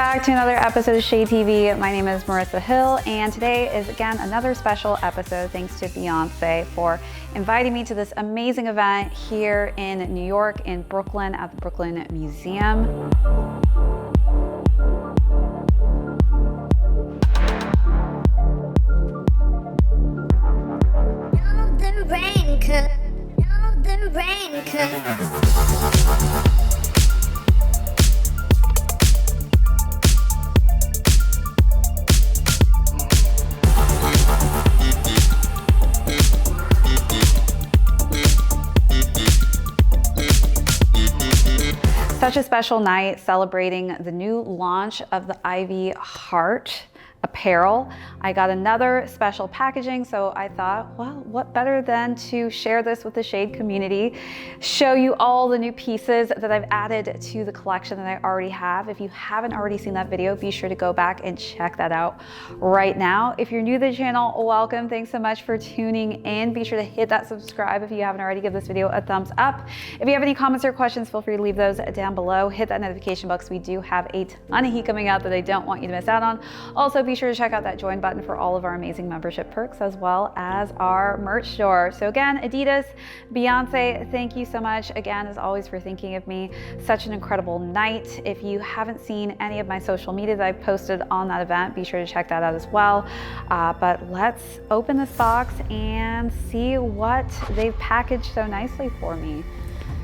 back to another episode of ShadeTV. My name is Marissa Hill, and today is again another special episode thanks to Beyonce for inviting me to this amazing event here in New York, in Brooklyn, at the Brooklyn Museum. Such a special night celebrating the new launch of the Ivy Heart apparel. I got another special packaging, so I thought, well, what better than to share this with the Shade community, show you all the new pieces that I've added to the collection that I already have. If you haven't already seen that video, be sure to go back and check that out right now. If you're new to the channel, welcome. Thanks so much for tuning in. Be sure to hit that subscribe if you haven't already. Give this video a thumbs up. If you have any comments or questions, feel free to leave those down below. Hit that notification box. We do have a ton of heat coming out that I don't want you to miss out on. Also, be sure to check out that join button for all of our amazing membership perks, as well as our merch store. So again, Adidas, Beyonce, thank you so much again, as always, for thinking of me. Such an incredible night. If you haven't seen any of my social media that I've posted on that event, be sure to check that out as well. But let's open this box and see what they've packaged so nicely for me.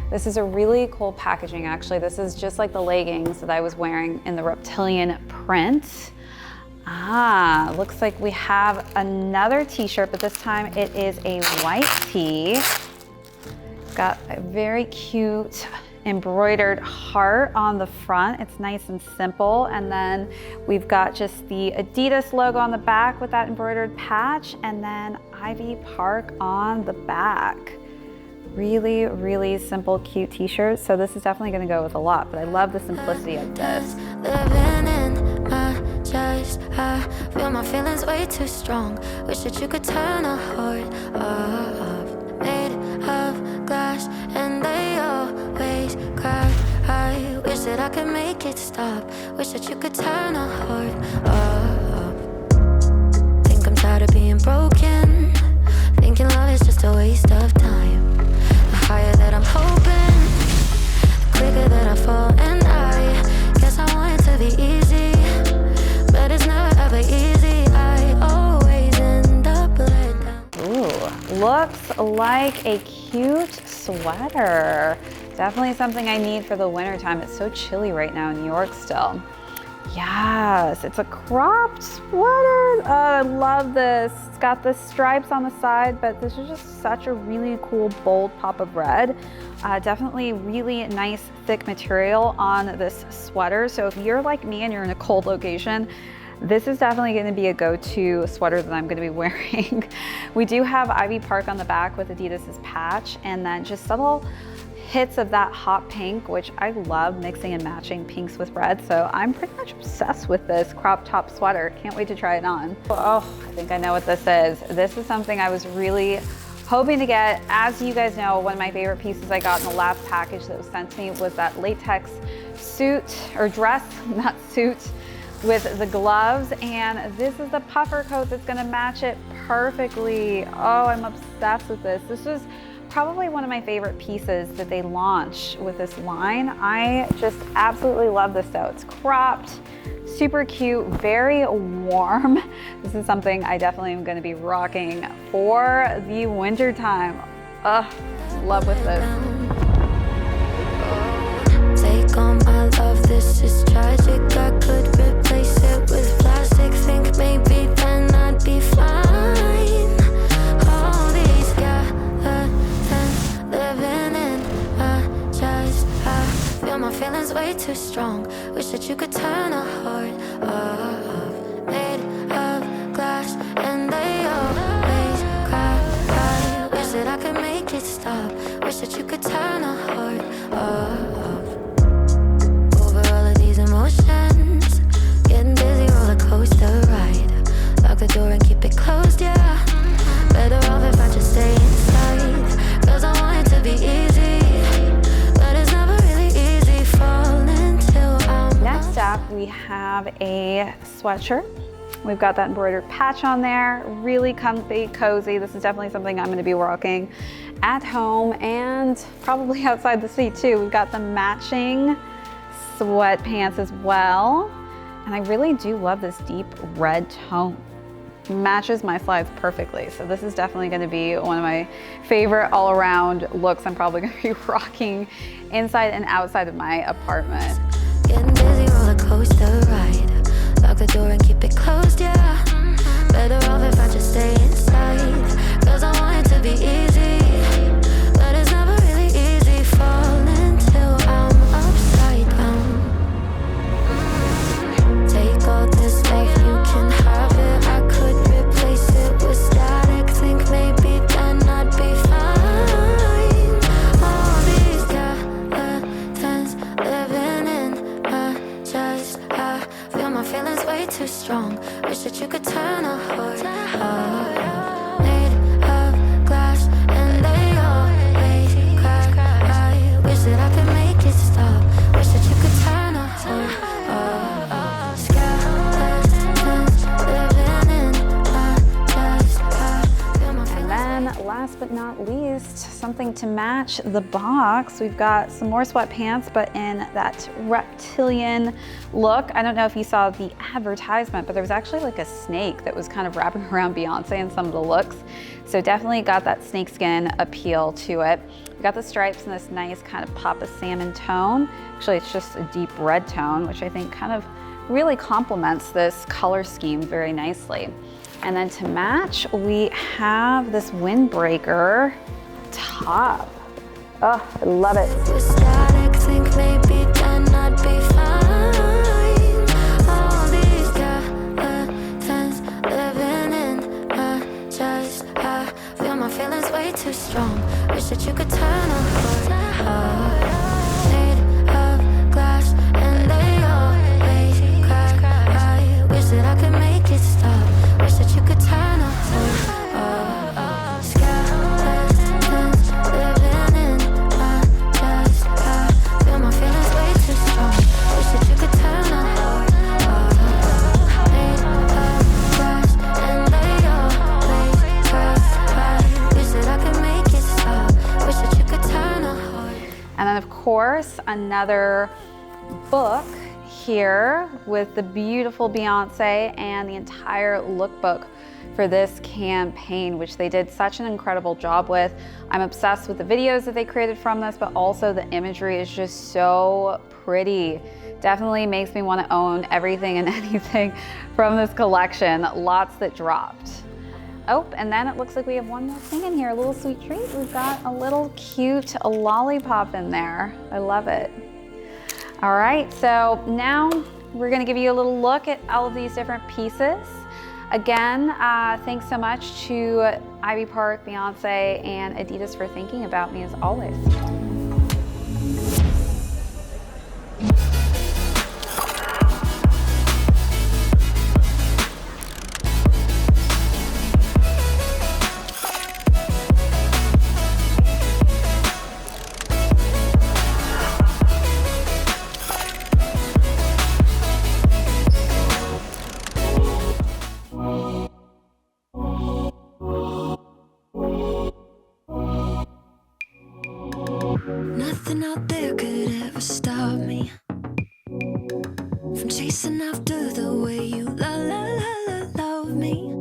This is a really cool packaging, actually. This is just like the leggings that I was wearing in the Reptilian print. Looks like we have another t-shirt, but this time it is a white tee. Got a very cute embroidered heart on the front. It's nice and simple. And then we've got just the Adidas logo on the back with that embroidered patch, and then Ivy Park on the back. Really, really simple, cute t-shirt. So this is definitely gonna go with a lot, but I love the simplicity of this. I feel my feelings way too strong. Wish that you could turn a heart off. Made of glass and they always cry. I wish that I could make it stop. Wish that you could turn a heart off. Think I'm tired of being broken. Thinking love is just a waste of time. The higher that I'm hoping, the quicker that I fall. And I guess I want it to be easy, but it's never ever easy. I always end up let down. Ooh, looks like a cute sweater. Definitely something I need for the winter time. It's so chilly right now in New York still. Yes, it's a cropped sweater. Oh, I love this. It's got the stripes on the side, but this is just such a really cool, bold pop of red. Definitely really nice, thick material on this sweater. So if you're like me and you're in a cold location, this is definitely going to be a go-to sweater that I'm going to be wearing. We do have Ivy Park on the back with Adidas's patch, and then just subtle hits of that hot pink, which I love mixing and matching pinks with red. So I'm pretty much obsessed with this crop top sweater. Can't wait to try it on. Oh, I think I know what this is. This is something I was really hoping to get. As you guys know, one of my favorite pieces I got in the last package that was sent to me was that latex suit or dress, not suit, with the gloves, and this is the puffer coat that's gonna match it perfectly. Oh, I'm obsessed with this. This was probably one of my favorite pieces that they launched with this line. I just absolutely love this though. It's cropped, super cute, very warm. This is something I definitely am gonna be rocking for the winter time. Ugh, love with this. Take on my love, this is tragic. I could replace it with plastic. Think maybe then I'd be fine. All these skeletons living in my chest. I feel my feelings way too strong. Wish that you could turn a heart off. Made of glass and they always cry. I wish that I could make it stop. Wish that you could turn a heart off. Emotions, getting dizzy, roller coaster ride. Lock the door and keep it closed, yeah. Better off if I just stay inside. Cause I want it to be easy, but it's never really easy falling till I'm Next up, we have a sweatshirt. We've got that embroidered patch on there, really comfy, cozy. This is definitely something I'm gonna be rocking at home and probably outside the seat too. We've got the matching sweatpants as well. And I really do love this deep red tone. Matches my slides perfectly. So this is definitely gonna be one of my favorite all around looks I'm probably gonna be rocking inside and outside of my apartment. Getting busy, roller coaster ride. Lock the door and keep it closed, yeah. Better off if I just stay inside. Cause I want it to be easy. But it's never really easy falling till I'm upside down. Take all this life, you can have it. I could replace it with static. Think maybe then I'd be fine. All these skeletons living in my chest. I feel my feelings way too strong. Wish that you could turn a heart. Made of glass and they always crack. I wish that I could make it stop. Wish that you could turn a heart. Skeletons living in my chest. I feel my feelings. And then last but not least, something to match the box. We've got some more sweatpants, but in that reptilian look. I don't know if you saw the advertisement, but there was actually like a snake that was kind of wrapping around Beyonce in some of the looks. So definitely got that snakeskin appeal to it. We got the stripes in this nice kind of pop of salmon tone. Actually, it's just a deep red tone, which I think kind of really complements this color scheme very nicely. And then to match, we have this windbreaker top. Oh, I love it. With static, think maybe then I'd be fine. All these skeletons living in my chest. I feel my feelings way too strong. Wish that you could turn a heart. Made of glass and they always crack. I wish that I could make it stop. Wish that you could turn a heart. Skeletons living in my chest. I feel my feelings way too strong. Wish that you could turn a heart. Made of glass and they always crack. I wish that I could make it stop. Wish that you could turn a heart. And then of course, another book here with the beautiful Beyonce and the entire lookbook for this campaign, which they did such an incredible job with. I'm obsessed with the videos that they created from this, but also the imagery is just so pretty. Definitely makes me want to own everything and anything from this collection. Lots that dropped. Oh, and then it looks like we have one more thing in here, a little sweet treat. We've got a little cute lollipop in there. I love it. All right, so now we're gonna give you a little look at all of these different pieces. Again, thanks so much to Ivy Park, Beyonce, and Adidas for thinking about me as always. Nothing out there could ever stop me from chasing after the way you love me,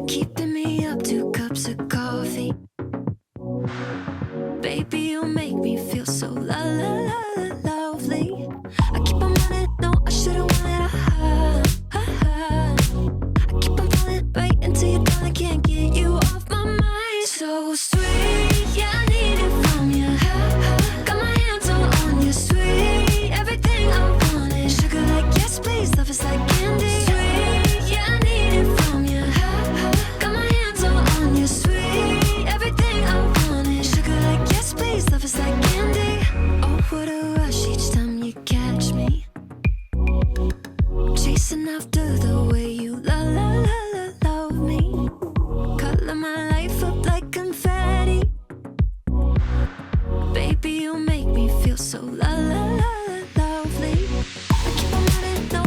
keeping me up 2 cups of coffee. Baby, you make me feel so lovely. I keep on running, no, I shouldn't want it. I keep on falling right into your thought, I can't get you off my mind. So sweet, yeah, I need it from you. Got my hands all on you, sweet. Everything I want is sugar like yes, please. Love is like candy. Sweet, yeah, I need it from you. Got my hands all on you, sweet. Everything I want is sugar like yes, please. Love is like candy. Oh, what a rush each time you catch me chasing after the way you love me. Color my life up like confetti. Baby, you make me feel so lovely. I keep on running, no,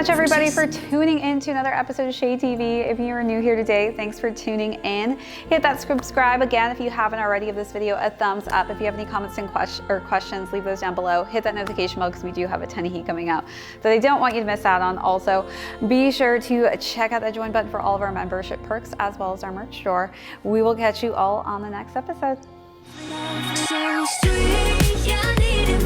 much, everybody, for tuning in to another episode of ShadeTV. If you are new here today, thanks for tuning in. Hit that subscribe again if you haven't already. Give this video a thumbs up. If you have any comments and questions, leave those down below. Hit that notification bell because we do have a ton of heat coming out that I don't want you to miss out on. Also, be sure to check out that join button for all of our membership perks as well as our merch store. We will catch you all on the next episode. So sweet, yeah, I need it.